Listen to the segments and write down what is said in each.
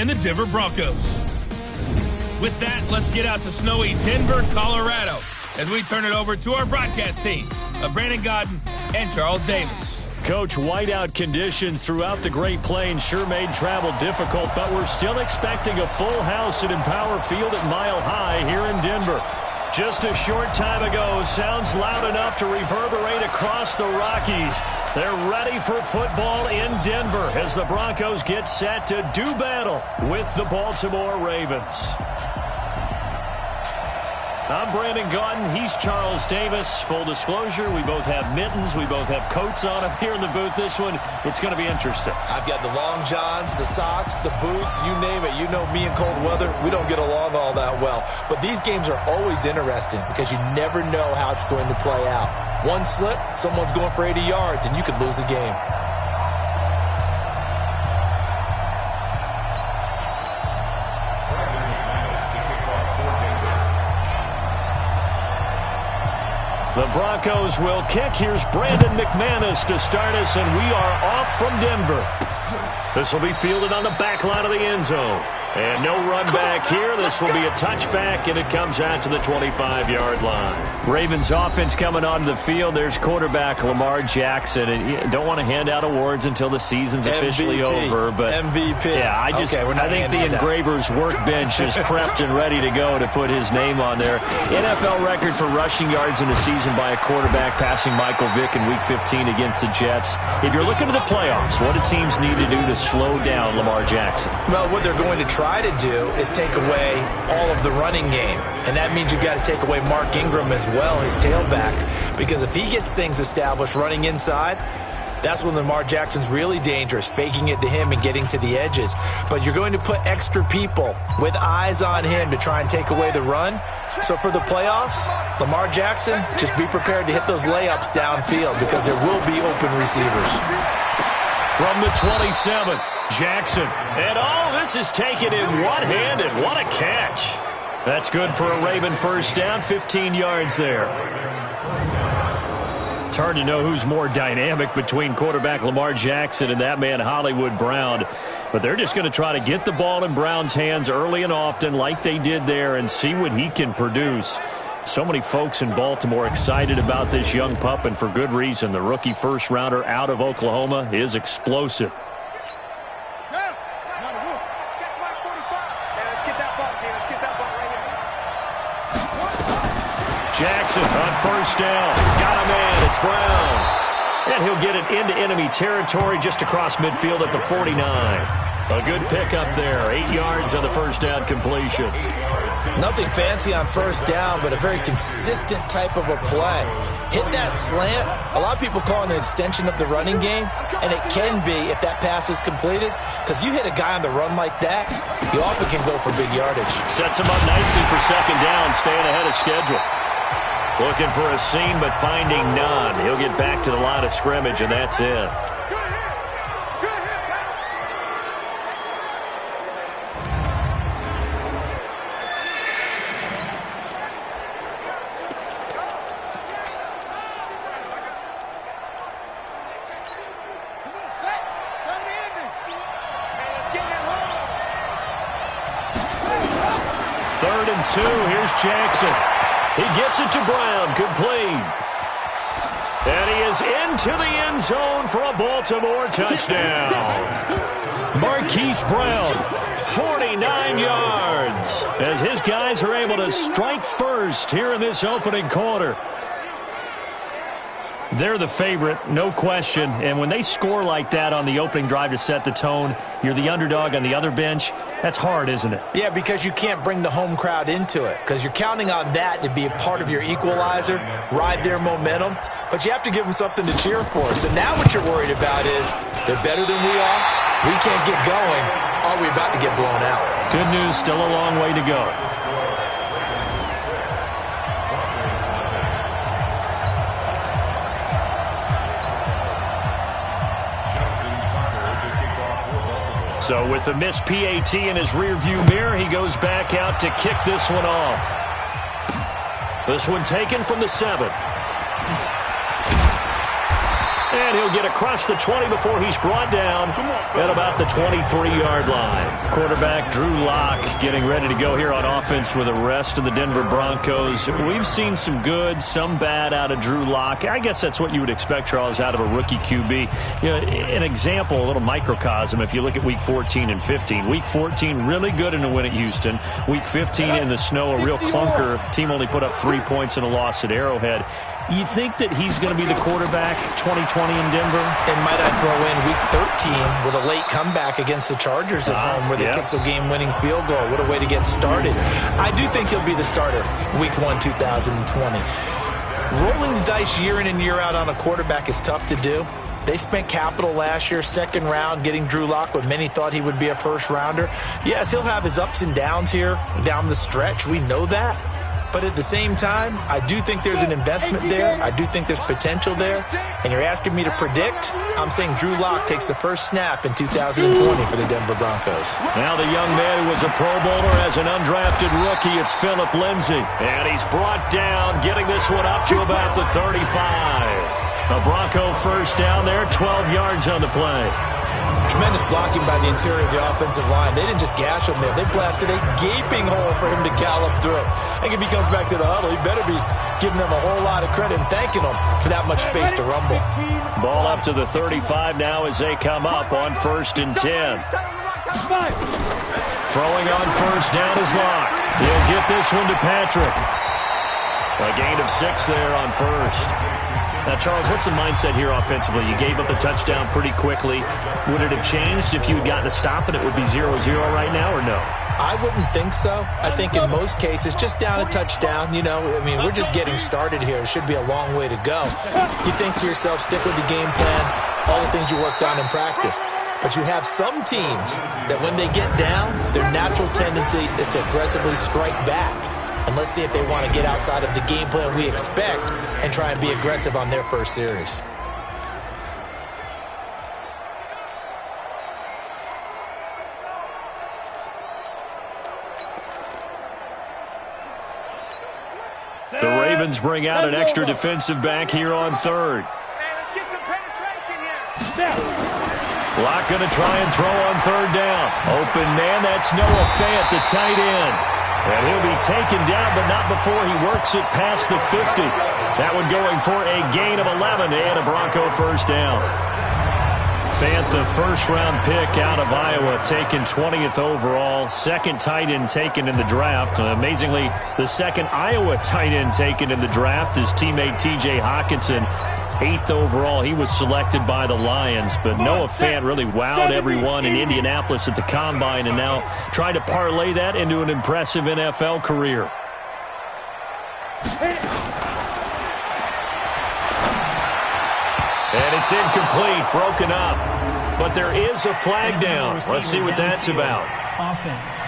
and the Denver Broncos. With that, let's get out to snowy Denver, Colorado, as we turn it over to our broadcast team of Brandon Godden and Charles Davis. Coach, whiteout conditions throughout the Great Plains sure made travel difficult, but we're still expecting a full house at Empower Field at Mile High here in Denver. Just a short time ago, sounds loud enough to reverberate across the Rockies. They're ready for football in Denver as the Broncos get set to do battle with the Baltimore Ravens. I'm Brandon Gaudin. He's Charles Davis. Full disclosure, we both have mittens. We both have coats on up here in the booth. This one, it's going to be interesting. I've got the long johns, the socks, the boots, you name it. You know me in cold weather, we don't get along all that well. But these games are always interesting because you never know how it's going to play out. One slip, someone's going for 80 yards, and you could lose a game. The Broncos will kick. Here's Brandon McManus to start us, and we are off from Denver. This will be fielded on the back line of the end zone. And no run back here. This will be a touchback, and it comes out to the 25-yard line. Ravens offense coming onto the field. There's quarterback Lamar Jackson. And you don't want to hand out awards until the season's officially over. But MVP. Yeah, I think the Engravers workbench is prepped and ready to go to put his name on there. NFL record for rushing yards in a season by a quarterback, passing Michael Vick in Week 15 against the Jets. If you're looking to the playoffs, what do teams need to do to slow down Lamar Jackson? Well, what they're going to try to do is take away all of the running game. And that means you've got to take away Mark Ingram as well, his tailback. Because if he gets things established running inside, that's when Lamar Jackson's really dangerous, faking it to him and getting to the edges. But you're going to put extra people with eyes on him to try and take away the run. So for the playoffs, Lamar Jackson, just be prepared to hit those layups downfield because there will be open receivers. From the 27, Jackson. And this is taken in one-handed. What a catch. That's good for a Raven first down, 15 yards there. It's hard to know who's more dynamic between quarterback Lamar Jackson and that man Hollywood Brown. But they're just going to try to get the ball in Brown's hands early and often like they did there and see what he can produce. So many folks in Baltimore excited about this young pup, and for good reason. The rookie first-rounder out of Oklahoma is explosive. Jackson on first down. Got a man. It's Brown. And he'll get it into enemy territory just across midfield at the 49. A good pickup there. 8 yards on the first down completion. Nothing fancy on first down, but a very consistent type of a play. Hit that slant. A lot of people call it an extension of the running game, and it can be if that pass is completed, because you hit a guy on the run like that, you often can go for big yardage. Sets him up nicely for second down, staying ahead of schedule. Looking for a seam, but finding none. He'll get back to the line of scrimmage, and that's it. Third and 2. Here's Jackson. He gets it to Brown. Complete. And he is into the end zone for a Baltimore touchdown. Marquise Brown, 49 yards, as his guys are able to strike first here in this opening quarter. They're the favorite, no question. And when they score like that on the opening drive to set the tone, you're the underdog on the other bench. That's hard, isn't it? Yeah, because you can't bring the home crowd into it, because you're counting on that to be a part of your equalizer, ride their momentum. But you have to give them something to cheer for. So now what you're worried about is they're better than we are. We can't get going. Are we about to get blown out? Good news, still a long way to go. So with the missed PAT in his rearview mirror, he goes back out to kick this one off. This one taken from the 7. And he'll get across the 20 before he's brought down at about the 23-yard line. Quarterback Drew Lock getting ready to go here on offense with the rest of the Denver Broncos. We've seen some good, some bad out of Drew Lock. I guess that's what you would expect, Charles, out of a rookie QB. You know, an example, a little microcosm, if you look at Week 14 and 15. Week 14, really good in a win at Houston. Week 15 in the snow, a real clunker. Team only put up 3 points in a loss at Arrowhead. You think that he's going to be the quarterback 2020 in Denver? And might I throw in Week 13 with a late comeback against the Chargers at home where they kicked the game-winning field goal. What a way to get started. I do think he'll be the starter Week 1, 2020. Rolling the dice year in and year out on a quarterback is tough to do. They spent capital last year, second round, getting Drew Lock when many thought he would be a first-rounder. Yes, he'll have his ups and downs here down the stretch. We know that. But at the same time, I do think there's an investment there. I do think there's potential there. And you're asking me to predict? I'm saying Drew Lock takes the first snap in 2020 for the Denver Broncos. Now the young man who was a Pro Bowler as an undrafted rookie, it's Phillip Lindsay. And he's brought down, getting this one up to about the 35. A Bronco first down there, 12 yards on the play. Tremendous blocking by the interior of the offensive line. They didn't just gash him there. They blasted a gaping hole for him to gallop through. I think if he comes back to the huddle, he better be giving them a whole lot of credit and thanking them for that much space to rumble. Ball up to the 35 now as they come up on 1st and 10. Throwing on first down is Lock. He'll get this one to Patrick. A gain of 6 there on first. Now, Charles, what's the mindset here offensively? You gave up the touchdown pretty quickly. Would it have changed if you had gotten a stop and it would be 0-0 right now, or no? I wouldn't think so. I think in most cases, just down a touchdown, you know, I mean, we're just getting started here. It should be a long way to go. You think to yourself, stick with the game plan, all the things you worked on in practice. But you have some teams that when they get down, their natural tendency is to aggressively strike back. And let's see if they want to get outside of the game plan we expect and try and be aggressive on their first series. The Ravens bring out an extra defensive back here on 3rd. Let's get some penetration here. Lock going to try and throw on 3rd down. Open man, that's Noah Fant, the tight end. And he'll be taken down, but not before he works it past the 50. That one going for a gain of 11 and a Bronco first down. Fant, the first-round pick out of Iowa, taken 20th overall. Second tight end taken in the draft. Amazingly, the second Iowa tight end taken in the draft is teammate T.J. Hockenson. 8th overall, he was selected by the Lions, but Noah Fant really wowed everyone in Indianapolis at the Combine and now trying to parlay that into an impressive NFL career. And it's incomplete, broken up. But there is a flag down. Let's see what that's about. Offense.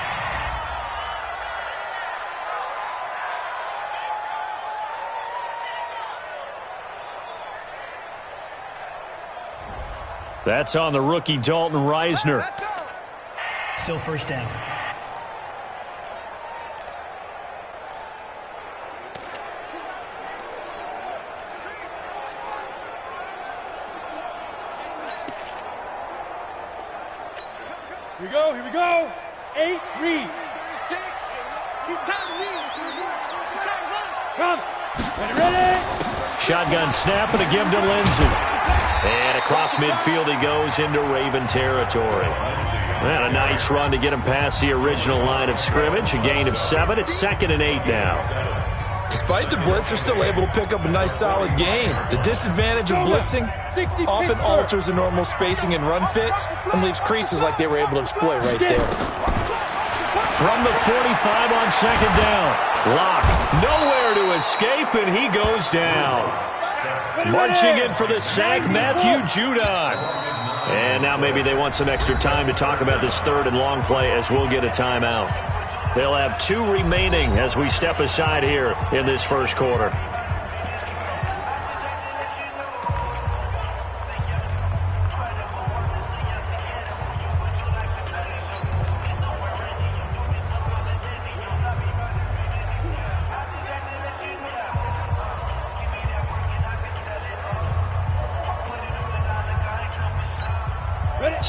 That's on the rookie Dalton Reisner. Still first down. Here we go. 8, read. 6. He's time to read. He's time to run. Come. Ready. Shotgun snap and a give to Lindsay. And across midfield he goes into Raven territory. And a nice run to get him past the original line of scrimmage. A gain of 7. It's 2nd and 8 now. Despite the blitz, they're still able to pick up a nice solid gain. The disadvantage of blitzing often alters the normal spacing and run fits and leaves creases like they were able to exploit right there. From the 45 on 2nd down. Lock nowhere to escape, and he goes down. Marching in for the sack, Matthew Judon. And now maybe they want some extra time to talk about this 3rd and long play as we'll get a timeout. They'll have 2 remaining as we step aside here in this first quarter.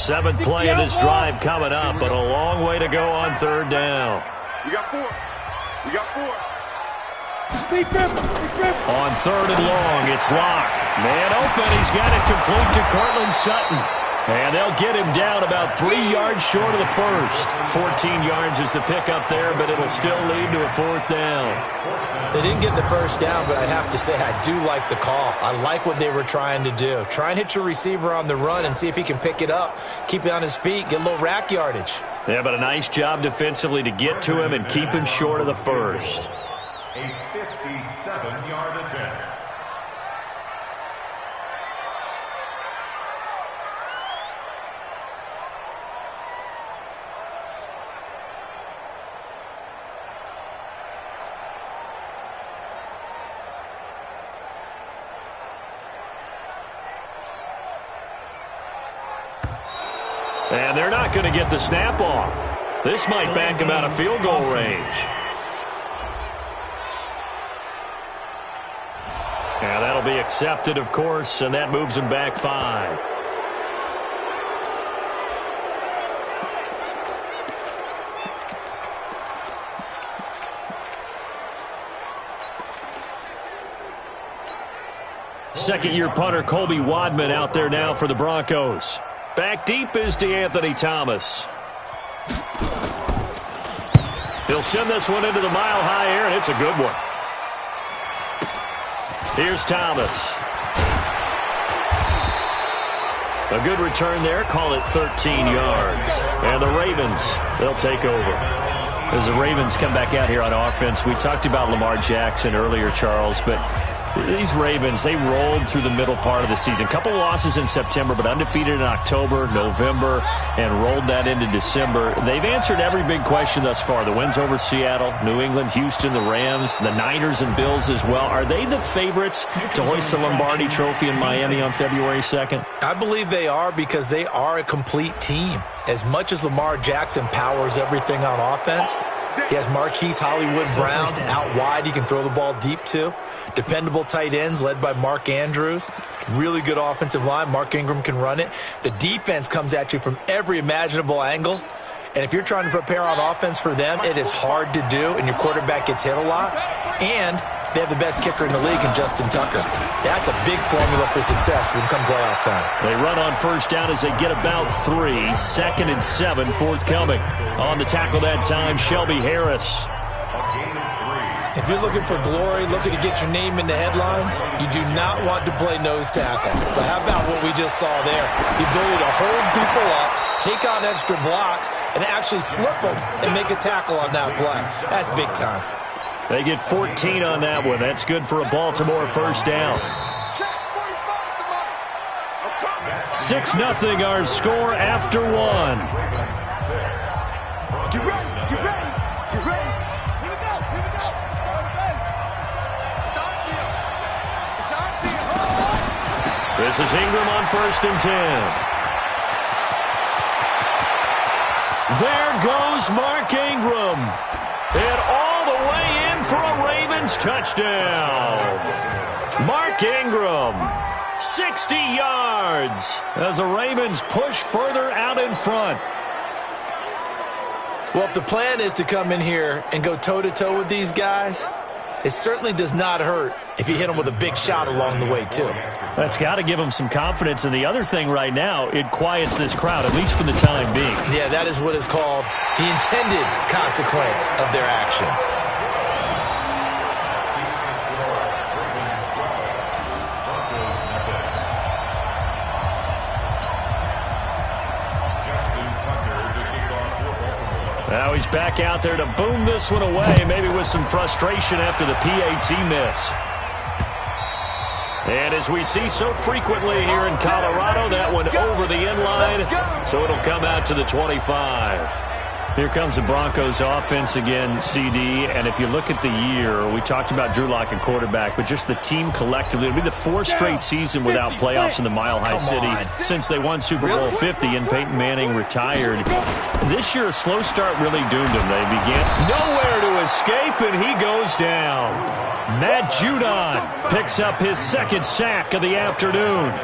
Seventh play of this drive coming up, but a long way to go on third down. We got 4. We got 4. On third and long, it's Locke. Man open, he's got it complete to Cortland Sutton. And they'll get him down about 3 yards short of the first. 14 yards is the pickup there, but it'll still lead to a fourth down. They didn't get the first down, but I have to say I do like the call. I like what they were trying to do. Try and hit your receiver on the run and see if he can pick it up, keep it on his feet, get a little rack yardage. Yeah, but a nice job defensively to get to him and keep him short of the first. A 57-yard attempt. And they're not going to get the snap off. This might back them out of field goal range. And that'll be accepted, of course, and that moves them back 5. Second-year punter Colby Wadman out there now for the Broncos. Back deep is DeAnthony Thomas. He'll send this one into the mile-high air, and it's a good one. Here's Thomas. A good return there. Call it 13 yards. And the Ravens, they'll take over. As the Ravens come back out here on offense, we talked about Lamar Jackson earlier, Charles, but these Ravens, they rolled through the middle part of the season. Couple losses in September, but undefeated in October, November, and rolled that into December. They've answered every big question thus far. The wins over Seattle, New England, Houston, the Rams, the Niners and Bills as well. Are they the favorites to hoist the Lombardi Trophy in Miami on February 2nd? I believe they are because they are a complete team. As much as Lamar Jackson powers everything on offense, he has Marquise Hollywood Brown out wide he can throw the ball deep to. Dependable tight ends led by Mark Andrews. Really good offensive line. Mark Ingram can run it. The defense comes at you from every imaginable angle. And if you're trying to prepare on offense for them, it is hard to do, and your quarterback gets hit a lot. And they have the best kicker in the league in Justin Tucker. That's a big formula for success when come playoff time. They run on first down as they get about 3. 2nd and 7 forthcoming. On the tackle that time, Shelby Harris. If you're looking for glory, looking to get your name in the headlines, you do not want to play nose tackle. But how about what we just saw there? The ability to hold people up, take on extra blocks, and actually slip them and make a tackle on that play. That's big time. They get 14 on that one. That's good for a Baltimore first down. 6-0 our score after 1. Get ready, get ready, get ready. Here we go, here we go. It's our field. It's our field. This is Ingram on 1st and 10. There goes Mark Ingram. And all the way in for a Ravens touchdown. Mark Ingram, 60 yards as the Ravens push further out in front. Well, if the plan is to come in here and go toe-to-toe with these guys, it certainly does not hurt if you hit them with a big shot along the way, too. That's got to give them some confidence. And the other thing right now, it quiets this crowd, at least for the time being. Yeah, that is what is called the intended consequence of their actions. Now he's back out there to boom this one away, maybe with some frustration after the PAT miss. And as we see so frequently here in Colorado, that one over the end line, so it'll come out to the 25. Here comes the Broncos offense again, CD, and if you look at the year, we talked about Drew Lock and quarterback, but just the team collectively, it'll be the 4th straight season without playoffs in the Mile High City since they won Super Bowl 50 and Peyton Manning retired. This year, a slow start really doomed them. They began nowhere to escape, and he goes down. Matt Judon picks up his 2nd sack of the afternoon.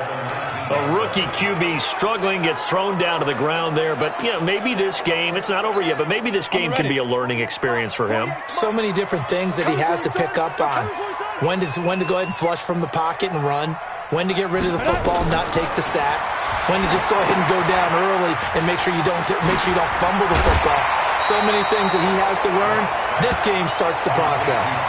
A rookie QB struggling, gets thrown down to the ground there. But, maybe this game, it's not over yet, but maybe this game can be a learning experience for him. So many different things that he has to pick up on. When to go ahead and flush from the pocket and run. When to get rid of the football and not take the sack. When to just go ahead and go down early and make sure you don't fumble the football. So many things that he has to learn. This game starts the process.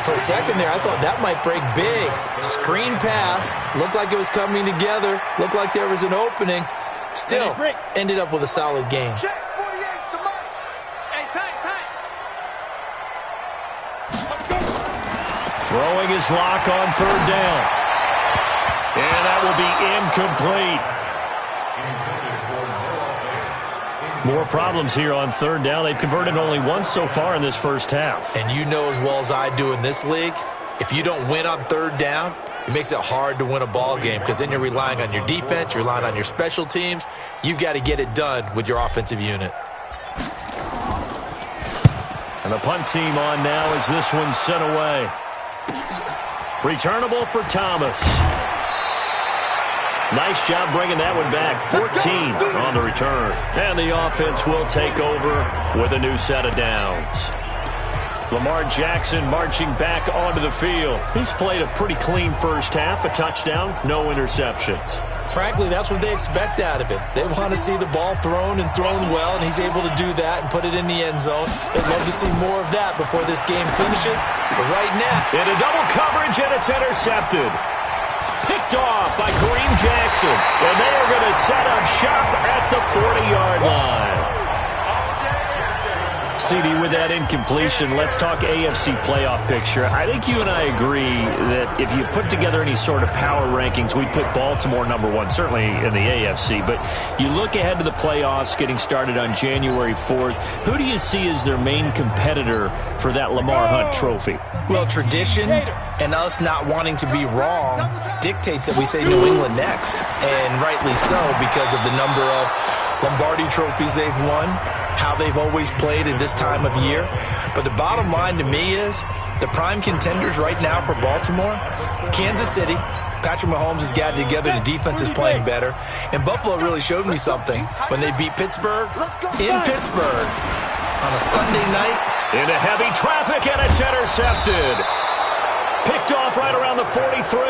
For a second there, I thought that might break big. Screen pass. Looked like it was coming together. Looked like there was an opening. Still, ended up with a solid game. Check 48, the mic. Hey, tight. Throwing his lock on third down. And that will be incomplete. More problems here on third down. They've converted only once so far in this first half. And you know as well as I do in this league, if you don't win on third down, it makes it hard to win a ball game because then you're relying on your defense, you're relying on your special teams. You've got to get it done with your offensive unit. And the punt team on now as this one's sent away. Returnable for Thomas. Nice job bringing that one back. 14 on the return. And the offense will take over with a new set of downs. Lamar Jackson marching back onto the field. He's played a pretty clean first half, a touchdown, no interceptions. Frankly, that's what they expect out of it. They want to see the ball thrown and thrown well, and he's able to do that and put it in the end zone. They'd love to see more of that before this game finishes. But right now, into double coverage, and it's intercepted. Picked off by Kareem Jackson. And they are going to set up shop at the 40-yard line. CD, with that incompletion, let's talk AFC playoff picture. I think you and I agree that if you put together any sort of power rankings, we'd put Baltimore number one, certainly in the AFC. But you look ahead to the playoffs getting started on January 4th. Who do you see as their main competitor for that Lamar Hunt trophy? Well, tradition and us not wanting to be wrong dictates that we say New England next. And rightly so, because of the number of Lombardi trophies they've won, how they've always played at this time of year. But the bottom line to me is the prime contenders right now for Baltimore, Kansas City. Patrick Mahomes has got it together. The defense is playing better. And Buffalo really showed me something when they beat Pittsburgh in Pittsburgh on a Sunday night. Into heavy traffic, and it's intercepted. Picked off right around the 43.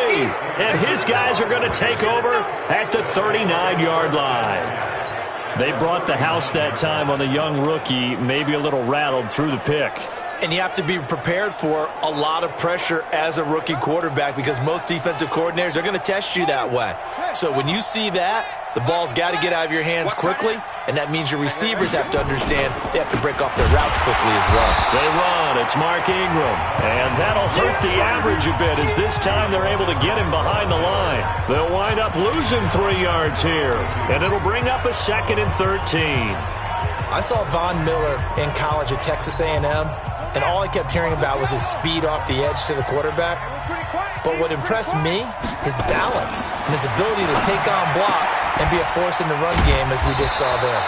And his guys are going to take over at the 39-yard line. They brought the house that time on the young rookie, maybe a little rattled through the pick. And you have to be prepared for a lot of pressure as a rookie quarterback because most defensive coordinators are going to test you that way. So when you see that, the ball's got to get out of your hands quickly, and that means your receivers have to understand they have to break off their routes quickly as well. They run. It's Mark Ingram. And that'll hurt the average a bit as this time they're able to get him behind the line. They'll wind up losing 3 yards here, and it'll bring up a 2nd and 13. I saw Von Miller in college at Texas A&M, and all I kept hearing about was his speed off the edge to the quarterback. But what impressed me, his balance and his ability to take on blocks and be a force in the run game as we just saw there.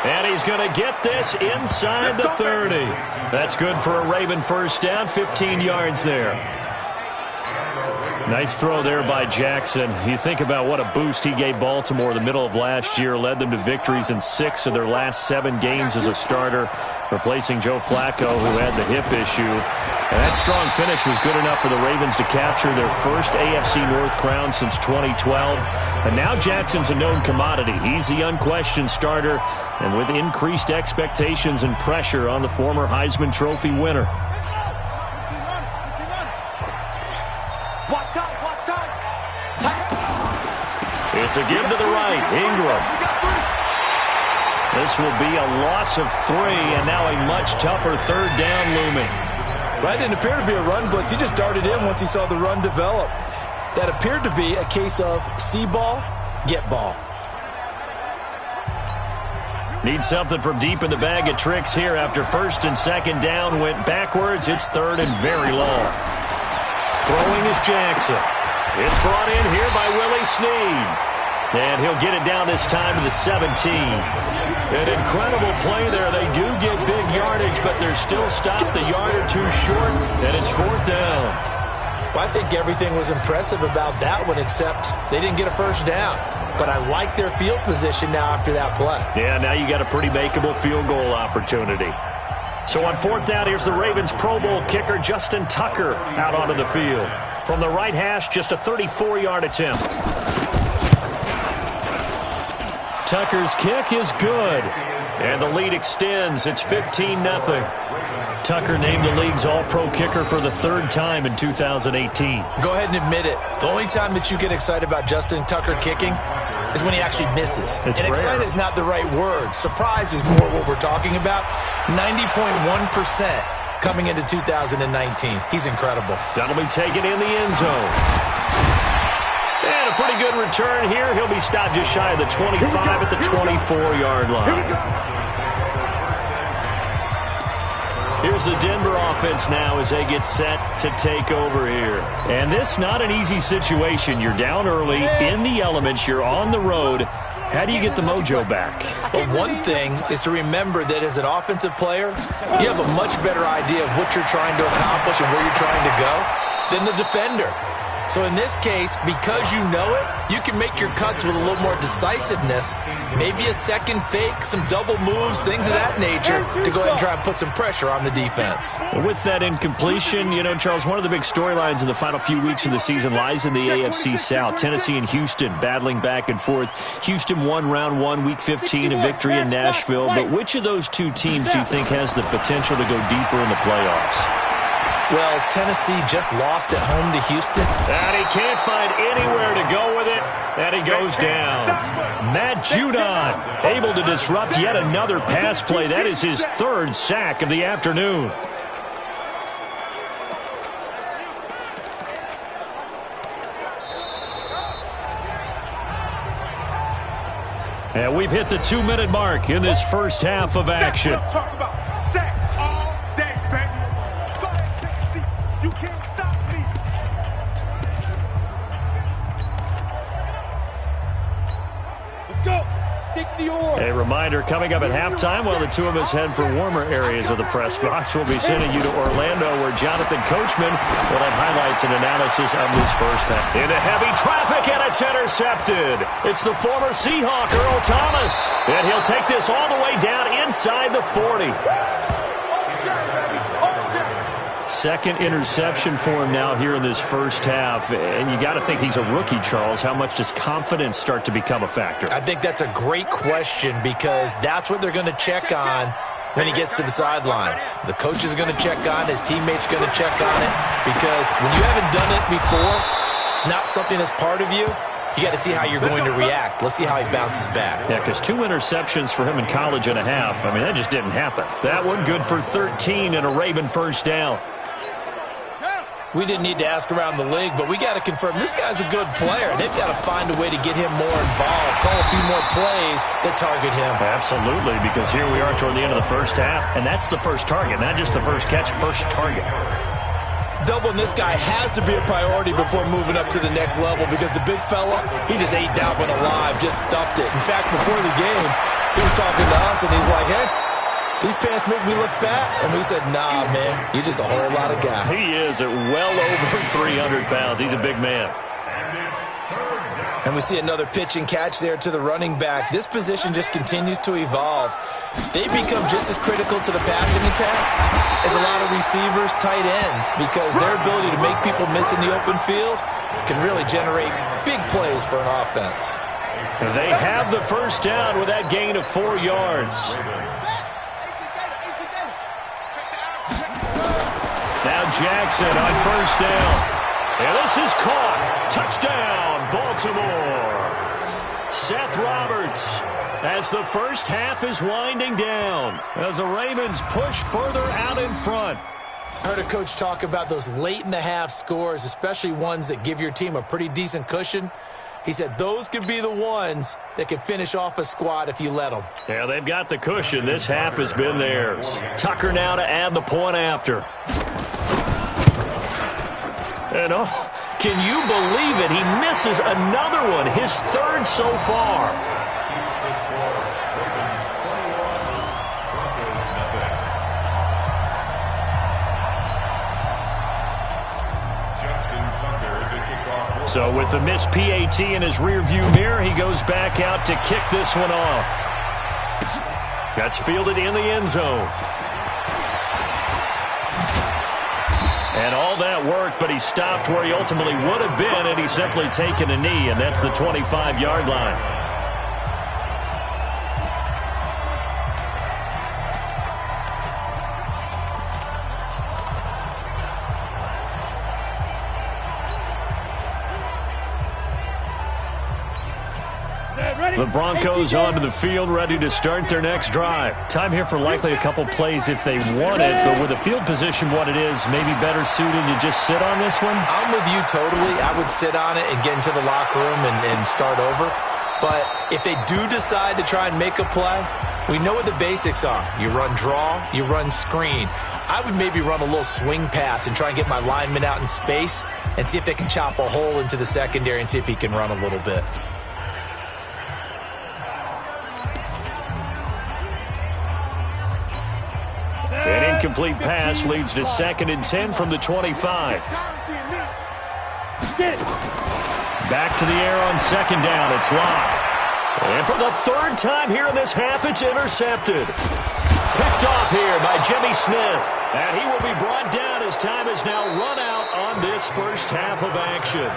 And he's going to get this inside the 30. That's good for a Raven first down, 15 yards there. Nice throw there by Jackson. You think about what a boost he gave Baltimore the middle of last year, led them to victories in 6 of their last 7 games as a starter, replacing Joe Flacco, who had the hip issue. And that strong finish was good enough for the Ravens to capture their first AFC North crown since 2012. And now Jackson's a known commodity. He's the unquestioned starter, and with increased expectations and pressure on the former Heisman Trophy winner. It's a give to the right. Ingram. This will be a loss of 3, and now a much tougher 3rd down looming. That didn't appear to be a run blitz. He just darted in once he saw the run develop. That appeared to be a case of see ball, get ball. Need something from deep in the bag of tricks here after 1st and 2nd down went backwards. It's 3rd and very long. Throwing is Jackson. It's brought in here by Willie Snead. And he'll get it down this time to the 17. An incredible play there. They do get big yardage, but they're still stopped a yard or 2 short, and it's 4th down. Well, I think everything was impressive about that one, except they didn't get a first down. But I like their field position now after that play. Yeah, now you got a pretty makeable field goal opportunity. So on fourth down, here's the Ravens Pro Bowl kicker Justin Tucker out onto the field. From the right hash, just a 34-yard attempt. Tucker's kick is good. And the lead extends. It's 15-0. Tucker named the league's all-pro kicker for the third time in 2018. Go ahead and admit it. The only time that you get excited about Justin Tucker kicking is when he actually misses. It's and rare. excited is not the right word. Surprise is more what we're talking about. 90.1% coming into 2019. He's incredible. That'll be taken in the end zone. And a pretty good return here. He'll be stopped just shy of the 25 at the 24-yard line. Here's the Denver offense now as they get set to take over here. And this not an easy situation. You're down early, in the elements, you're on the road. How do you get the mojo back? Well, one thing is to remember that as an offensive player, you have a much better idea of what you're trying to accomplish and where you're trying to go than the defender. So in this case, because you know it, you can make your cuts with a little more decisiveness, maybe a second fake, some double moves, things of that nature, to go ahead and try and put some pressure on the defense. With that incompletion, you know, Charles, one of the big storylines in the final few weeks of the season lies in the AFC South. Tennessee and Houston battling back and forth. Houston won round 1, week 15, a victory in Nashville. But which of those two teams do you think has the potential to go deeper in the playoffs? Well, Tennessee just lost at home to Houston. And he can't find anywhere to go with it. And he goes down. Matt Judon able to disrupt yet another pass play. That is his third sack of the afternoon. And we've hit the 2-minute mark in this first half of action. Talk about sex all day, baby. Go ahead, take a seat. You can't stop me. Let's go. 60 or. A reminder coming up at halftime while the two of us head for warmer areas of the press box. We'll be sending you to Orlando where Jonathan Coachman will have highlights and analysis of this first half. Into heavy traffic and it's intercepted. It's the former Seahawk Earl Thomas. And he'll take this all the way down inside the 40. Second interception for him now here in this first half. And you got to think he's a rookie, Charles. How much does confidence start to become a factor? I think that's a great question because that's what they're going to check on when he gets to the sidelines. The coach is going to check on it. His teammates are going to check on it because when you haven't done it before, it's not something that's part of you. You got to see how you're going to react. Let's see how he bounces back. Yeah, because 2 interceptions for him in college and a half. I mean, that just didn't happen. That one good for 13 and a Raven first down. We didn't need to ask around the league, but we got to confirm this guy's a good player. They've got to find a way to get him more involved, call a few more plays that target him. Absolutely, because here we are toward the end of the first half, and that's the first target, not just the first catch, first target. Doubling this guy has to be a priority before moving up to the next level because the big fella, he just ate that one alive, just stuffed it. In fact, before the game, he was talking to us, and he's like, hey, these pants make me look fat. And we said, nah, man, you're just a whole lot of guy. He is at well over 300 pounds. He's a big man. And we see another pitch and catch there to the running back. This position just continues to evolve. They become just as critical to the passing attack as a lot of receivers, tight ends, because their ability to make people miss in the open field can really generate big plays for an offense. They have the first down with that gain of 4 yards. Now Jackson on first down. And this is caught. Touchdown, Baltimore. Seth Roberts as the first half is winding down as the Ravens push further out in front. I heard a coach talk about those late-in-the-half scores, especially ones that give your team a pretty decent cushion. He said those could be the ones that can finish off a squad if you let them. Yeah, they've got the cushion. This half has been theirs. Tucker now to add the point after. And oh, can you believe it? He misses another one, his third so far. Justin So with the missed PAT in his rearview mirror, he goes back out to kick this one off. That's fielded in the end zone. And all that worked, but he stopped where he ultimately would have been, and he's simply taken a knee, and that's the 25-yard line. The Broncos onto the field, ready to start their next drive. Time here for likely a couple plays if they want it, but with the field position what it is, maybe better suited to just sit on this one? I'm with you totally. I would sit on it and get into the locker room and start over. But if they do decide to try and make a play, we know what the basics are. You run draw, you run screen. I would maybe run a little swing pass and try and get my lineman out in space and see if they can chop a hole into the secondary and see if he can run a little bit. An incomplete pass leads to 2nd and 10 from the 25. Back to the air on 2nd down. It's Locke. And for the 3rd time here in this half, it's intercepted. Picked off here by Jimmy Smith. And he will be brought down as time has now run out on this first half of action.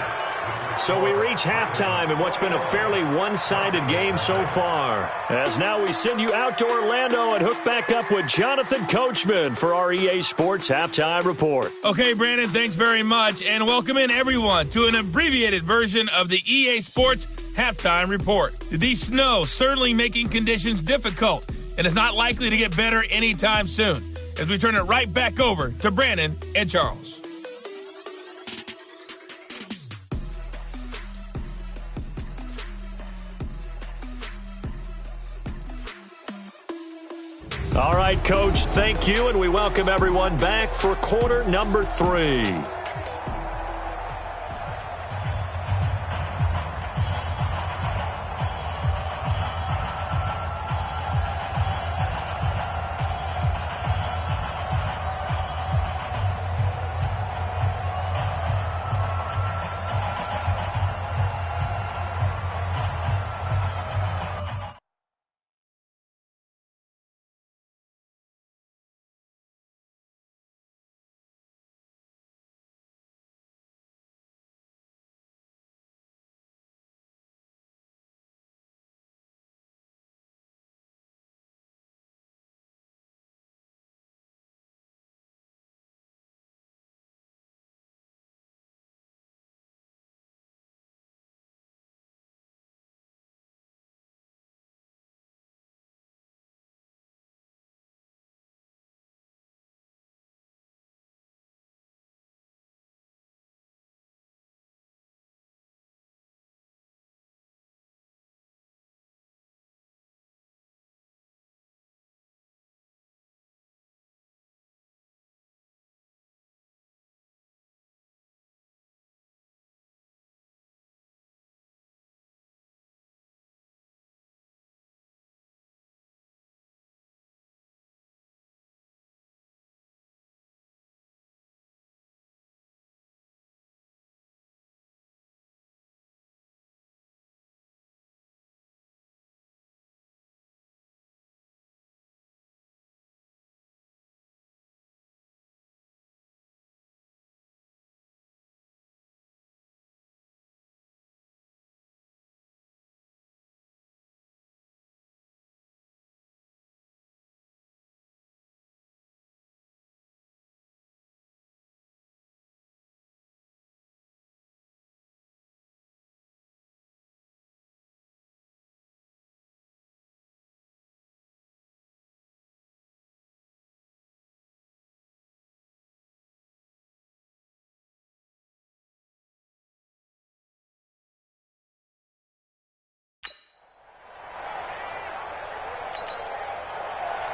So we reach halftime in what's been a fairly one-sided game so far. As now we send you out to Orlando and hook back up with Jonathan Coachman for our EA Sports Halftime Report. Okay, Brandon, thanks very much. And welcome in, everyone, to an abbreviated version of the EA Sports Halftime Report. The snow certainly making conditions difficult, and it's not likely to get better anytime soon. As we turn it right back over to Brandon and Charles. All right, Coach, thank you, and we welcome everyone back for quarter number 3.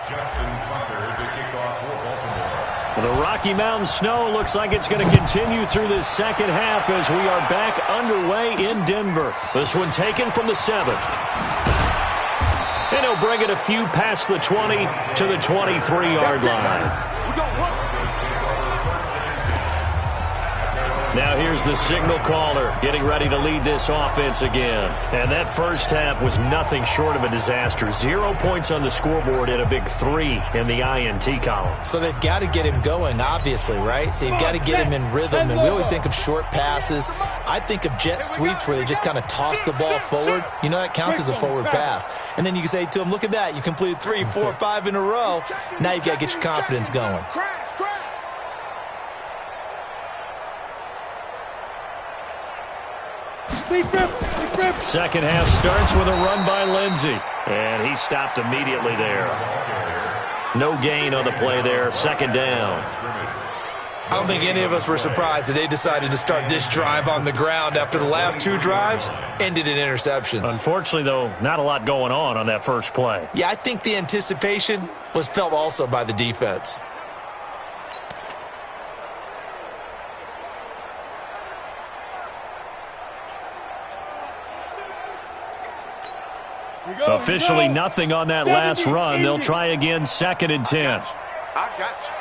Justin Tucker to kick off for Baltimore. The Rocky Mountain snow looks like it's going to continue through this second half as we are back underway in Denver. This one taken from the 7th. And he'll bring it a few past the 20 to the 23-yard line. Now here's the signal caller getting ready to lead this offense again. And that first half was nothing short of a disaster. 0 points on the scoreboard and a big 3 in the INT column. So they've got to get him going, obviously, right? So you've got to get him in rhythm. And we always think of short passes. I think of jet sweeps where they just kind of toss the ball forward. You know, that counts as a forward pass. And then you can say to him, look at that. You completed 3, 4, 5 in a row. Now you've got to get your confidence going. Second half starts with a run by Lindsey. And he stopped immediately there. No gain on the play there. Second down. I don't think any of us were surprised that they decided to start this drive on the ground after the last 2 drives ended in interceptions. Unfortunately, though, not a lot going on that first play. Yeah, I think the anticipation was felt also by the defense. Officially nothing on that last run. They'll try again, 2nd and 10. I got you.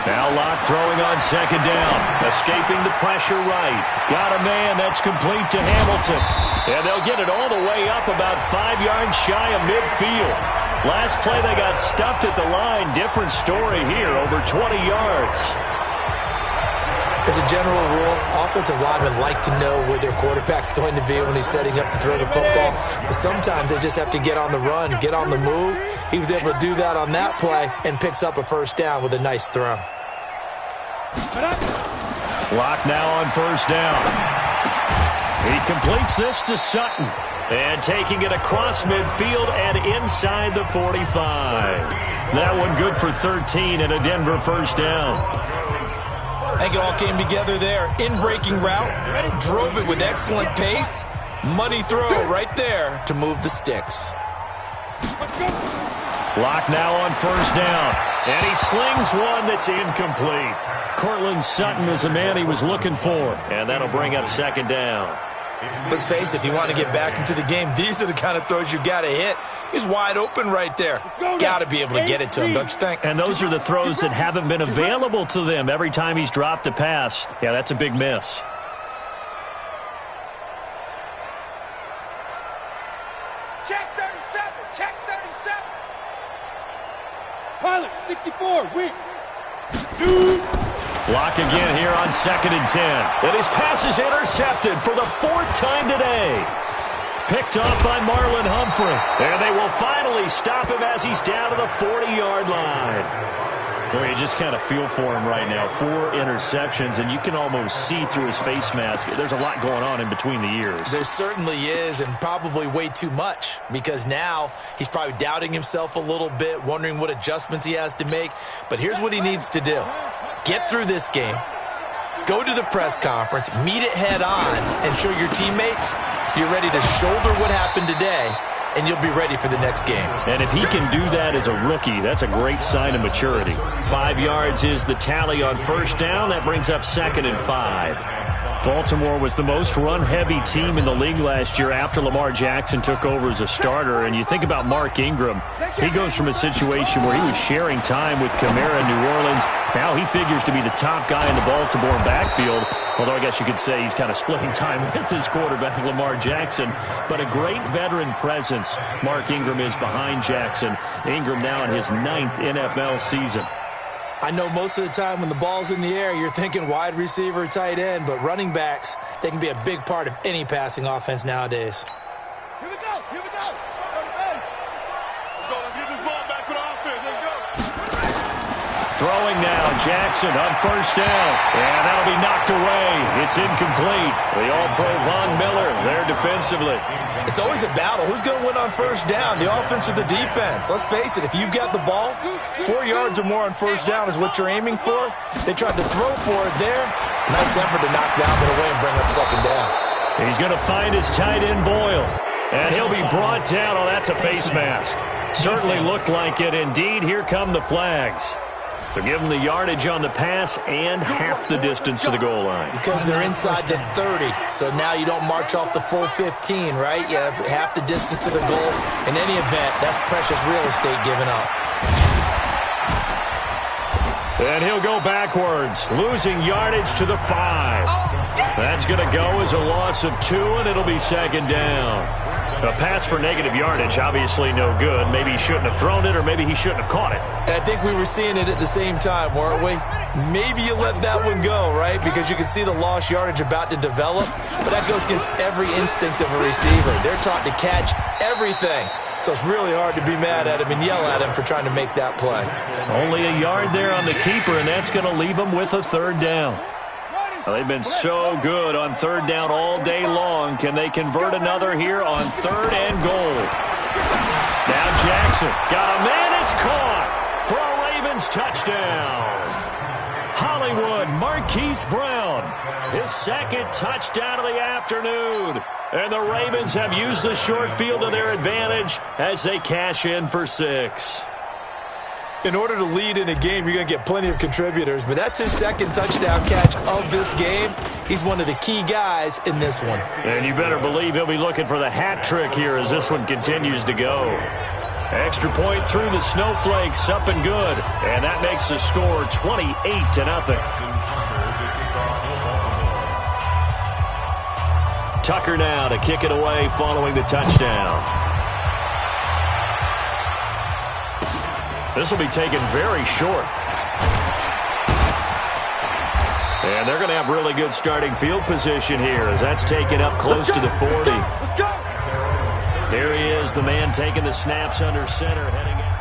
Now Locke throwing on 2nd down. Escaping the pressure right. Got a man. That's complete to Hamilton. And they'll get it all the way up about 5 yards shy of midfield. Last play they got stuffed at the line. Different story here. Over 20 yards. As a general rule, offensive linemen like to know where their quarterback's going to be when he's setting up to throw the football. But sometimes they just have to get on the run, get on the move. He was able to do that on that play and picks up a first down with a nice throw. Locke now on 1st down. He completes this to Sutton. And taking it across midfield and inside the 45. That one good for 13 and a Denver first down. I think it all came together there. In-breaking route, drove it with excellent pace. Money throw right there to move the sticks. Locke now on 1st down. And he slings one that's incomplete. Cortland Sutton is the man he was looking for. And that'll bring up 2nd down. Let's face it, if you want to get back into the game, these are the kind of throws you got to hit. He's wide open right there. Got to be able to get it to him, don't you think? And those are the throws that haven't been available to them every time he's dropped a pass. Yeah, that's a big miss. Check 37. Check 37. Pilot 64. Weak. Locke again here on 2nd and 10. And his pass is intercepted for the 4th time today. Picked off by Marlon Humphrey. And they will finally stop him as he's down to the 40-yard line. Well, you just kind of feel for him right now. 4 interceptions, and you can almost see through his face mask. There's a lot going on in between the ears. There certainly is, and probably way too much, because now he's probably doubting himself a little bit, wondering what adjustments he has to make. But here's what he needs to do. Get through this game, go to the press conference, meet it head on, and show your teammates you're ready to shoulder what happened today, and you'll be ready for the next game. And if he can do that as a rookie, that's a great sign of maturity. 5 yards is the tally on 1st down. That brings up 2nd and 5. Baltimore was the most run-heavy team in the league last year after Lamar Jackson took over as a starter. And you think about Mark Ingram, he goes from a situation where he was sharing time with Kamara in New Orleans. Now he figures to be the top guy in the Baltimore backfield. Although I guess you could say he's kind of splitting time with his quarterback, Lamar Jackson. But a great veteran presence Mark Ingram is behind Jackson. Ingram now in his 9th NFL season. I know most of the time when the ball's in the air, you're thinking wide receiver, tight end, but running backs, they can be a big part of any passing offense nowadays. Here we go. Here we go. Let's go. Let's get this ball back for the offense. Let's go. Throwing now, Jackson on 1st down. And that'll be knocked away. It's incomplete. The All-Pro Von Miller there defensively. It's always a battle. Who's going to win on 1st down, the offense or the defense? Let's face it, if you've got the ball, 4 yards or more on 1st down is what you're aiming for. They tried to throw for it there. Nice effort to knock that one away and bring up 2nd down. He's going to find his tight end, Boyle. And he'll be brought down. Oh, that's a face mask. Certainly looked like it. Indeed, here come the flags. So give them the yardage on the pass and half the distance to the goal line. Because they're inside the 30, so now you don't march off the full 15, right? You have half the distance to the goal. In any event, that's precious real estate given up. And he'll go backwards, losing yardage to the 5. That's going to go as a loss of 2, and it'll be second down. A pass for negative yardage, obviously no good. Maybe he shouldn't have thrown it, or maybe he shouldn't have caught it. And I think we were seeing it at the same time, weren't we? Maybe you let that one go, right? Because you can see the lost yardage about to develop. But that goes against every instinct of a receiver. They're taught to catch everything. So it's really hard to be mad at him and yell at him for trying to make that play. Only a yard there on the keeper, and that's going to leave him with a third down. Well, they've been so good on third down all day long. Can they convert another here on 3rd and goal? Now Jackson got a man. It's caught for a Ravens touchdown. Hollywood Marquise Brown, his 2nd touchdown of the afternoon. And the Ravens have used the short field to their advantage as they cash in for 6. In order to lead in a game, you're going to get plenty of contributors, but that's his 2nd touchdown catch of this game. He's one of the key guys in this one. And you better believe he'll be looking for the hat trick here as this one continues to go. Extra point through the snowflakes, up and good. And that makes the score 28-0. Tucker now to kick it away following the touchdown. This will be taken very short. And they're going to have really good starting field position here as that's taken up close to the 40. There he is, the man taking the snaps under center, heading out.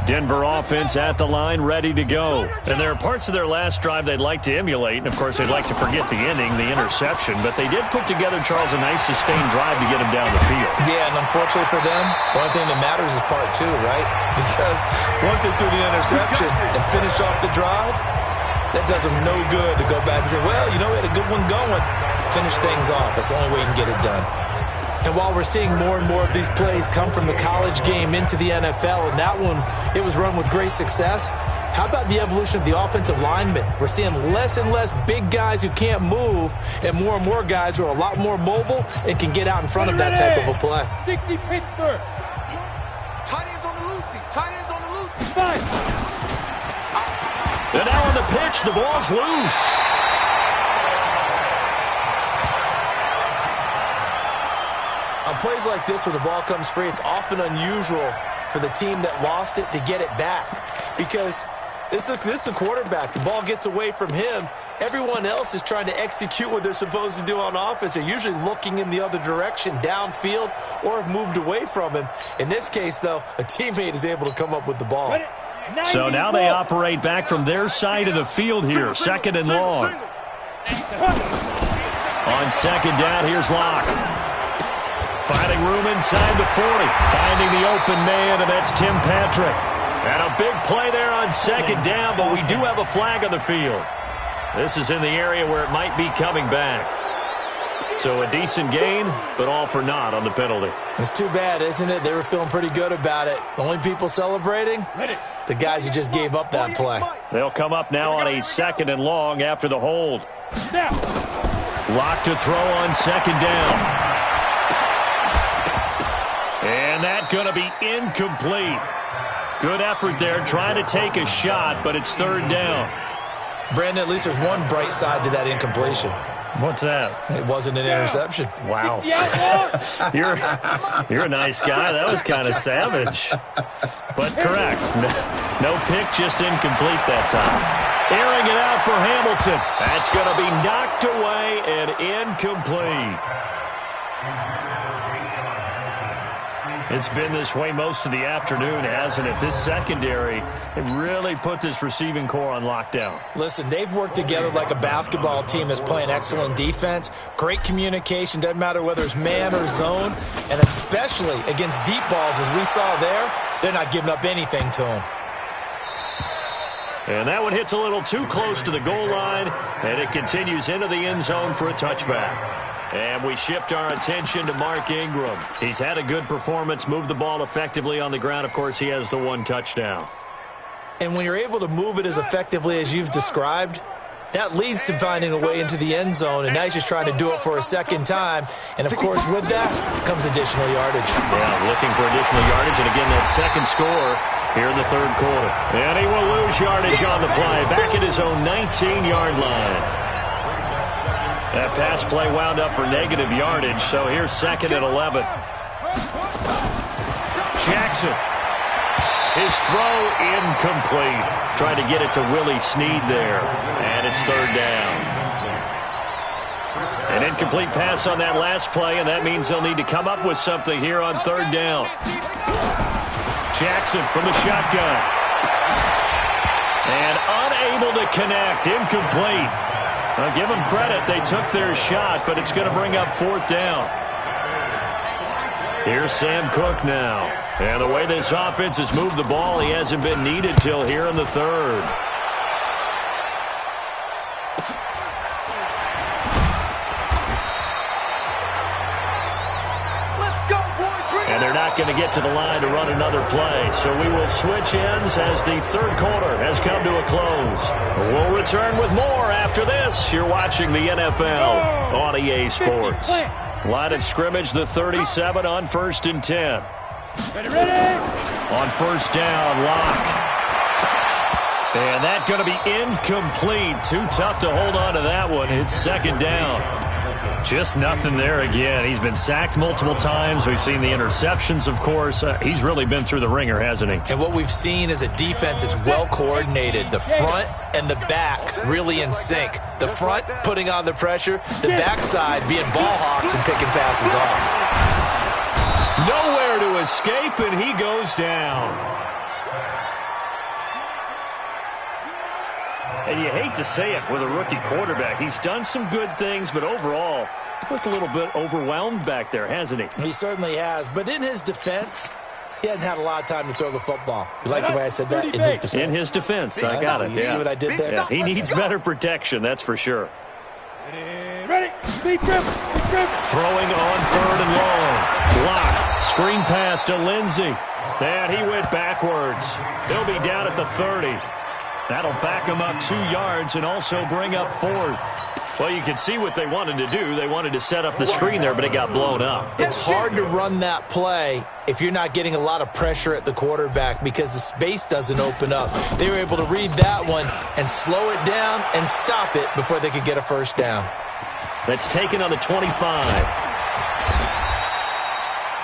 Denver offense at the line, ready to go. And there are parts of their last drive they'd like to emulate. And, of course, they'd like to forget the ending, the interception. But they did put together, Charles, a nice sustained drive to get him down the field. Yeah, and unfortunately for them, the only thing that matters is part 2, right? Because once they threw the interception and finished off the drive, that does them no good to go back and say, well, you know, we had a good one going. Finish things off. That's the only way you can get it done. And while we're seeing more and more of these plays come from the college game into the NFL, and that one, it was run with great success, how about the evolution of the offensive linemen? We're seeing less and less big guys who can't move and more guys who are a lot more mobile and can get out in front of that type of a play. 60 Pittsburgh. Tight ends on the loosey. Tight ends on the loosey. 5. And now on the pitch, the ball's loose. On plays like this where the ball comes free, it's often unusual for the team that lost it to get it back. Because this is the quarterback. The ball gets away from him. Everyone else is trying to execute what they're supposed to do on offense. They're usually looking in the other direction, downfield, or have moved away from him. In this case, though, a teammate is able to come up with the ball. So now they operate back from their side of the field here, 2nd and long. On 2nd down, here's Locke. Finding room inside the 40. Finding the open man, and that's Tim Patrick. And a big play there on 2nd down, but we do have a flag on the field. This is in the area where it might be coming back. So a decent gain, but all for naught on the penalty. It's too bad, isn't it? They were feeling pretty good about it. The only people celebrating, the guys who just gave up that play. They'll come up now on a 2nd and long after the hold. Locke to throw on 2nd down. And that's going to be incomplete. Good effort there, trying to take a shot, but it's 3rd down. Brandon, at least there's one bright side to that incompletion. What's that? It wasn't an interception. Wow. You're a nice guy. That was kind of savage. But correct. No pick, just incomplete that time. Airing it out for Hamilton. That's going to be knocked away and incomplete. It's been this way most of the afternoon, hasn't it? This secondary, it really put this receiving core on lockdown. Listen, they've worked together like a basketball team that's playing excellent defense. Great communication, doesn't matter whether it's man or zone. And especially against deep balls, as we saw there, they're not giving up anything to them. And that one hits a little too close to the goal line, and it continues into the end zone for a touchback. And we shift our attention to Mark Ingram. He's had a good performance, moved the ball effectively on the ground. Of course, he has the 1 touchdown. And when you're able to move it as effectively as you've described, That leads to finding a way into the end zone, and now he's just trying to do it for a second time. And, of course, with that comes additional yardage. Yeah, looking for additional yardage, and again, that second score here in the third quarter. And he will lose yardage on the play, back at his own 19-yard line. That pass play wound up for negative yardage, so here's second and 11. Jackson. His throw incomplete. Trying to get it to Willie Snead there. And it's third down. An incomplete pass on that last play, and that means they'll need to come up with something here on third down. Jackson from the shotgun. And unable to connect. Incomplete. I'll give them credit. They took their shot, but it's going to bring up fourth down. Here's Sam Cook now. And the way this offense has moved the ball, he hasn't been needed till here in the third. Let's go, boys. And they're not going to get to the line to run another play. So we will switch ends as the third quarter has come to a close. We'll return with more after this. You're watching the NFL on EA Sports. Line of scrimmage, the 37 on 1st and 10. Ready? On first down, Locke. And that's going to be incomplete. Too tough to hold on to that one. It's second down. Just nothing there again. He's been sacked multiple times. We've seen the interceptions, of course. He's really been through the ringer, hasn't he? And what we've seen is a defense is well coordinated. The front and the back really in sync. The front putting on the pressure, the backside being ball hawks and picking passes off. Nowhere to escape, and he goes down. And you hate to say it with a rookie quarterback. He's done some good things, but overall, looked a little bit overwhelmed back there, hasn't he? He certainly has. But in his defense, he hasn't had a lot of time to throw the football. You like the way I said that? In his defense. In his defense. I got it. You see what I did there? Yeah, he needs better protection, that's for sure. Ready? Speed grip. Throwing on third and long. Block. Screen pass to Lindsey. And he went backwards. He'll be down at the 30. That'll back him up 2 yards and also bring up fourth. Well, you can see what they wanted to do. They wanted to set up the screen there, but it got blown up. It's hard to run that play if you're not getting a lot of pressure at the quarterback because the space doesn't open up. They were able to read that one and slow it down and stop it before they could get a first down. That's taken on the 25.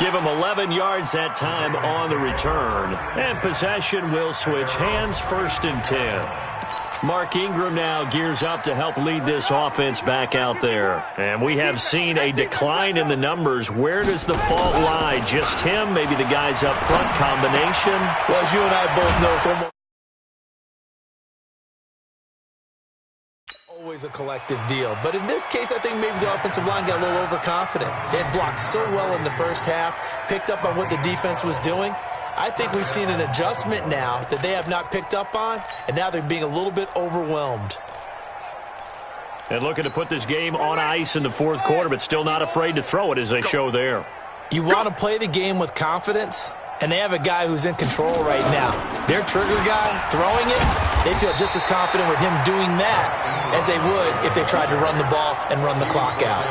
Give him 11 yards that time on the return. And possession will switch hands, 1st and 10. Mark Ingram now gears up to help lead this offense back out there. And we have seen a decline in the numbers. Where does the fault lie? Just him? Maybe the guys up front combination? Well, as you and I both know, it's always a collective deal. But in this case, I think maybe the offensive line got a little overconfident. They had blocked so well in the first half, picked up on what the defense was doing. I think we've seen an adjustment now that they have not picked up on, and now they're being a little bit overwhelmed. And looking to put this game on ice in the fourth quarter, but still not afraid to throw it as they show there. You want to play the game with confidence, and they have a guy who's in control right now. Their trigger guy throwing it, they feel just as confident with him doing that as they would if they tried to run the ball and run the clock out.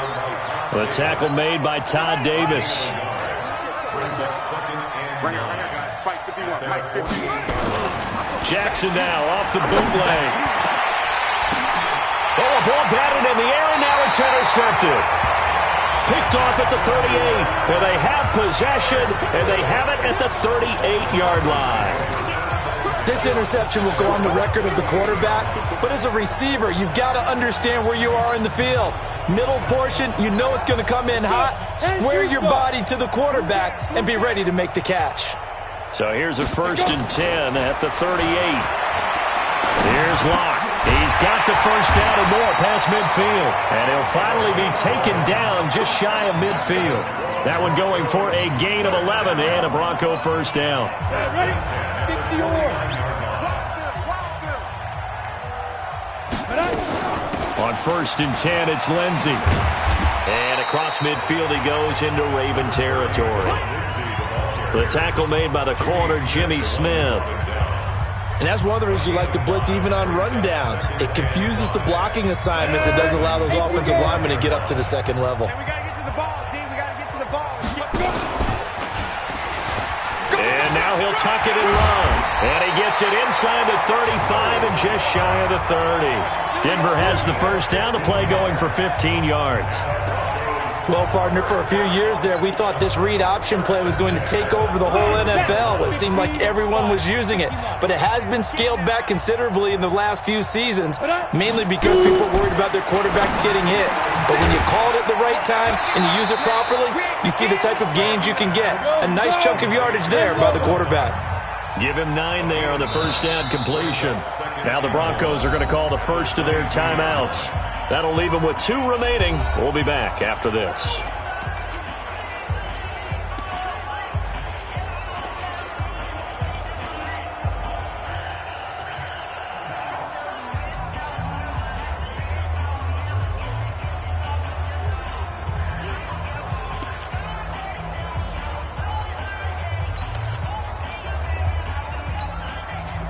The tackle made by Todd Davis. Jackson now off the bootleg. Oh, a ball batted in the air, and now it's intercepted. Picked off at the 38. And they have possession, and they have it at the 38-yard line. This interception will go on the record of the quarterback, but as a receiver, you've got to understand where you are in the field. Middle portion, you know it's going to come in hot. Square your body to the quarterback and be ready to make the catch. So here's a 1st and 10 at the 38. Here's Locke. He's got the first down and more past midfield. And he'll finally be taken down just shy of midfield. That one going for a gain of 11 and a Bronco first down. Ready? 60-yard. On 1st and 10, it's Lindsey. And across midfield he goes into Raven territory. The tackle made by the corner, Jimmy Smith. And that's one of the reasons you like to blitz even on rundowns. It confuses the blocking assignments. It doesn't allow those offensive linemen to get up to the second level. And we got to get to the ball, team. We got to get to the ball. And now he'll tuck it and run. And he gets it inside the 35 and just shy of the 30. Denver has the first down. The play going for 15 yards. Well, partner, for a few years there, we thought this read option play was going to take over the whole NFL. It seemed like everyone was using it. But it has been scaled back considerably in the last few seasons, mainly because people are worried about their quarterbacks getting hit. But when you call it at the right time and you use it properly, you see the type of gains you can get. A nice chunk of yardage there by the quarterback. Give him 9 there on the first down completion. Now the Broncos are going to call the first of their timeouts. That'll leave them with 2 remaining. We'll be back after this.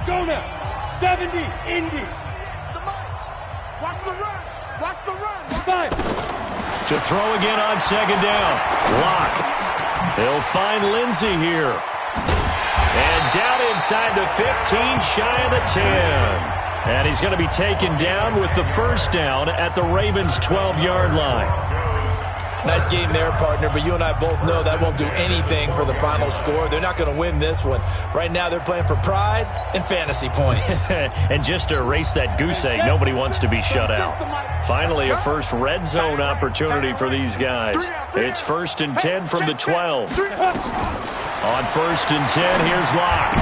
Go now. 70, Indy. Watch the run. Watch the run. 5. To throw again on second down. Lock. He'll find Lindsey here. And down inside the 15, shy of the 10. And he's going to be taken down with the first down at the Ravens' 12-yard line. Nice game there, partner, but you and I both know that won't do anything for the final score. They're not going to win this one. Right now, they're playing for pride and fantasy points. And just to erase that goose egg, nobody wants to be shut out. Finally, a first red zone opportunity for these guys. It's 1st and 10 from the 12. On 1st and 10, here's Locke.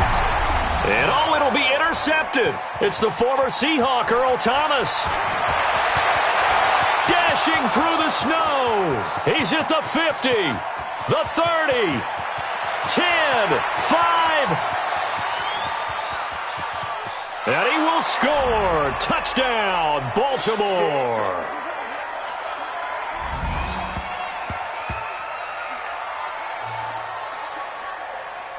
And oh, it'll be intercepted. It's the former Seahawk, Earl Thomas. Dashing through the snow. He's at the 50, the 30, 10, 5. And he will score. Touchdown, Baltimore.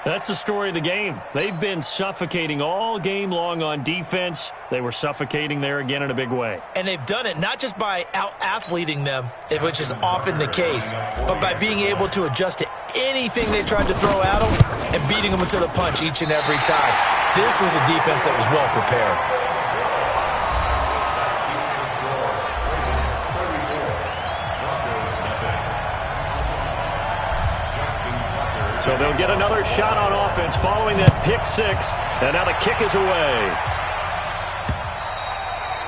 That's the story of the game. They've been suffocating all game long on defense. They were suffocating there again in a big way. And they've done it not just by out-athleting them, which is often the case, but by being able to adjust to anything they tried to throw at them and beating them to the punch each and every time. This was a defense that was well prepared. So they'll get another shot on offense following that pick 6. And now the kick is away.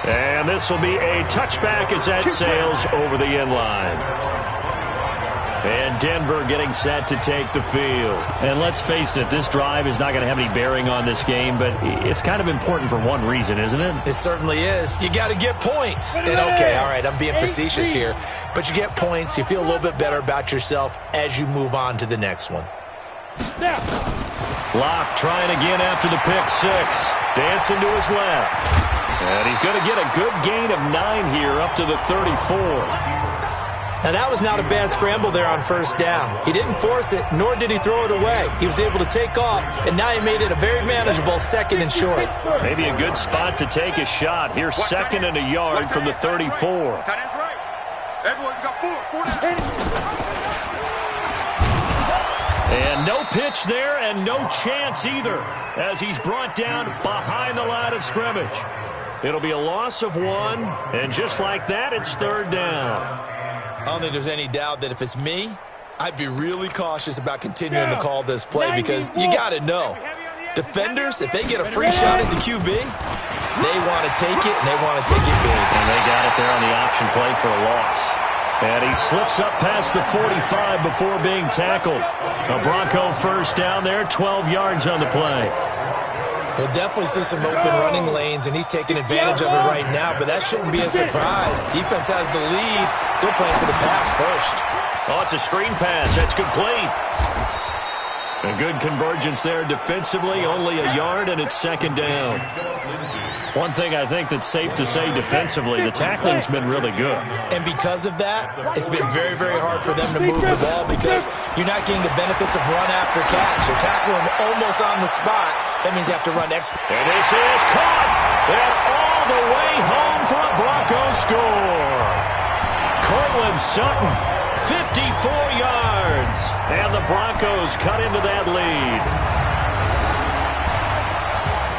And this will be a touchback as that sails over the end line. And Denver getting set to take the field. And let's face it, this drive is not going to have any bearing on this game, but it's kind of important for one reason, isn't it? It certainly is. You got to get points. And okay, all right, I'm being facetious here, but you get points, you feel a little bit better about yourself as you move on to the next one. Locke trying again after the pick 6. Dancing to his left. And he's going to get a good gain of 9 here up to the 34. Now, that was not a bad scramble there on first down. He didn't force it, nor did he throw it away. He was able to take off, and now he made it a very manageable 2nd and short. Maybe a good spot to take a shot. Here's 2nd and a yard from the 34. Tight end's right. Everyone got 4 down. And no pitch there and no chance either as he's brought down behind the line of scrimmage. It'll be a loss of 1, and just like that, it's 3rd down. I don't think there's any doubt that if it's me, I'd be really cautious about continuing to call this play because you got to know, defenders, if they get a free shot at the QB, they want to take it, and they want to take it big. And they got it there on the option play for a loss. And he slips up past the 45 before being tackled. A Bronco first down there, 12 yards on the play. He'll definitely see some open running lanes, and he's taking advantage of it right now, but that shouldn't be a surprise. Defense has the lead. They're playing for the pass first. Oh, it's a screen pass. That's complete. A good convergence there defensively, only a yard, and it's second down. One thing I think that's safe to say defensively, the tackling's been really good. And because of that, it's been very, very hard for them to move the ball because you're not getting the benefits of run after catch. You're tackling them almost on the spot. That means you have to run extra. And this is caught. And all the way home for a Broncos score. Cortland Sutton, 54 yards. And the Broncos cut into that lead.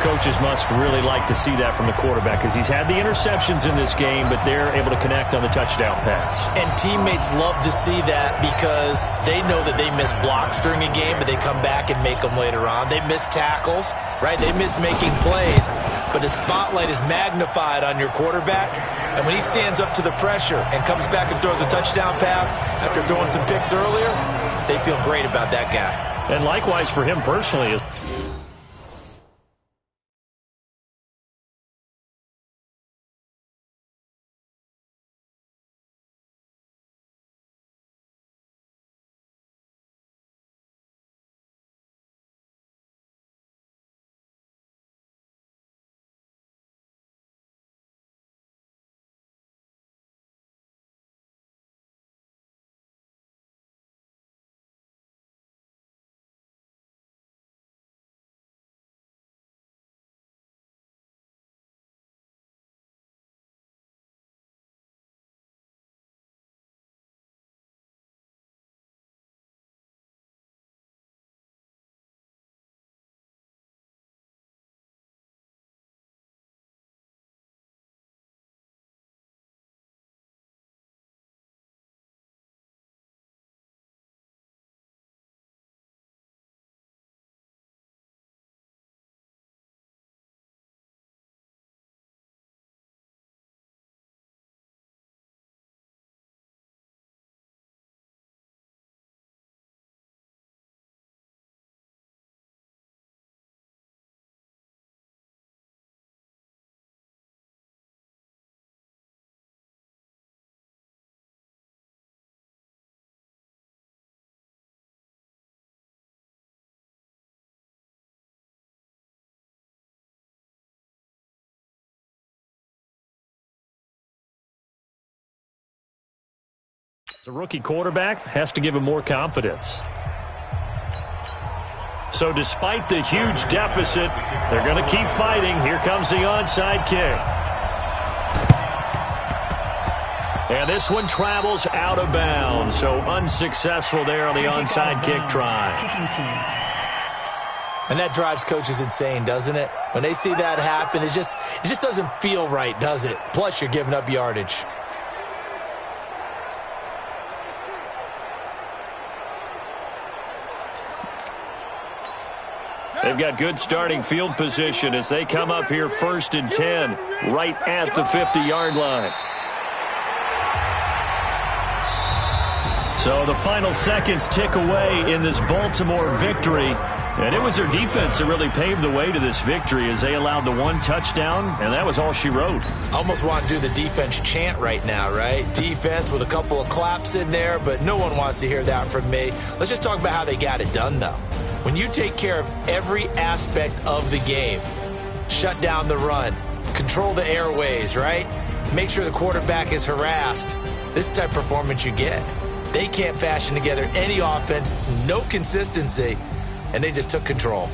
Coaches must really like to see that from the quarterback because he's had the interceptions in this game, but they're able to connect on the touchdown pass. And teammates love to see that because they know that they miss blocks during a game, but they come back and make them later on. They miss tackles, right? They miss making plays, but the spotlight is magnified on your quarterback. And when he stands up to the pressure and comes back and throws a touchdown pass after throwing some picks earlier, they feel great about that guy. And likewise for him personally. The rookie quarterback has to give him more confidence. So despite the huge deficit, they're going to keep fighting. Here comes the onside kick. And this one travels out of bounds. So unsuccessful there on the onside kick try. Kicking team. And that drives coaches insane, doesn't it? When they see that happen, it just doesn't feel right, does it? Plus, you're giving up yardage. They've got good starting field position as they come up here 1st and 10, right at the 50-yard line. So the final seconds tick away in this Baltimore victory. And it was their defense that really paved the way to this victory as they allowed the one touchdown, and that was all she wrote. Almost want to do the defense chant right now, right? Defense with a couple of claps in there, but no one wants to hear that from me. Let's just talk about how they got it done, though. When you take care of every aspect of the game, shut down the run, control the airways, right? Make sure the quarterback is harassed. This type of performance you get. They can't fashion together any offense, no consistency, and they just took control.